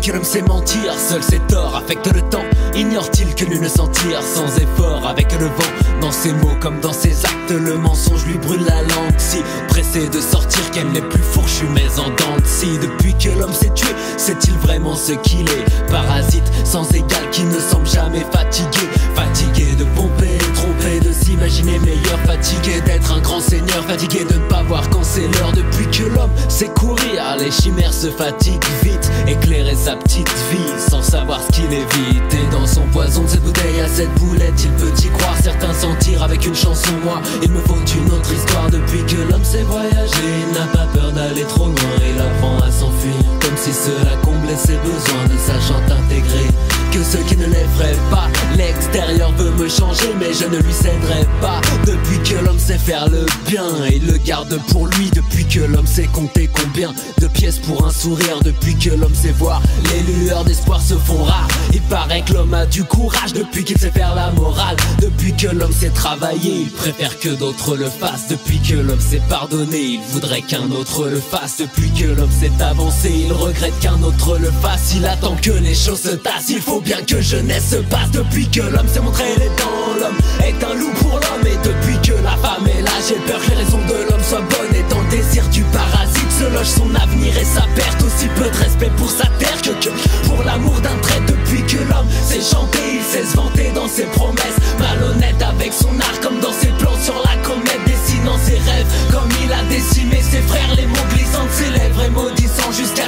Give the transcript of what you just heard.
que l'homme sait mentir, seul ses torts affectent le temps. Ignore-t-il que nul ne s'en tire sans effort avec le vent? Dans ses mots comme dans ses actes, le mensonge lui brûle la langue. Si pressé de sortir qu'elle n'est plus fourchue mais en dents de scie. Depuis que l'homme s'est tué, sait-il vraiment ce qu'il est? Parasite sans égal qui ne semble jamais fatigué. Fatigué de pomper, trompé de s'imaginer meilleur. Fatigué d'être un grand seigneur, fatigué de ne pas voir quand c'est l'heure. Depuis que l'homme sait courir, les chimères se fatiguent vite. Éclairer sa petite vie sans savoir ce qu'il évite. Et dans son poison de cette bouteille à cette boulette, il peut y croire. Certains s'en tirent avec une chanson, moi il me faut une autre histoire. Depuis que l'homme sait voyager, il n'a pas peur d'aller trop loin. Il apprend à s'enfuir, comme si cela comblait ses besoins, ne sachant intégrer que ce qui ne l'effraie pas. L'extérieur veut me changer mais je ne lui céderai pas. Depuis que l'homme sait faire le bien, il le garde pour lui. Depuis que l'homme sait compter combien de pièces pour un sourire. Depuis que l'homme sait voir les lueurs d'espoir se font rares. Il paraît que l'homme a du courage depuis qu'il sait faire la morale. Depuis que l'homme sait travailler, il préfère que d'autres le fassent. Depuis que l'homme sait pardonner, il voudrait qu'un autre le fasse. Depuis que l'homme sait avancer, il regrette qu'un autre le fasse. Il attend que les choses se tassent, il faut bien que jeunesse se passe. Depuis que l'homme sait montrer les dents, l'homme est un loup pour l'homme. Et depuis que la femme est là, j'ai peur que les raisons de l'homme soient bonnes. Et dans le désir du parasite se loge son avenir et sa perte. Aussi peu de respect pour sa terre que pour l'amour d'un trait. Depuis que l'homme sait chanter, il sait se vanter dans ses promesses. Malhonnête avec son art comme dans ses plans sur la comète. Dessinant ses rêves comme il a décimé ses frères. Les mots glissant de ses lèvres et maudissant jusqu'à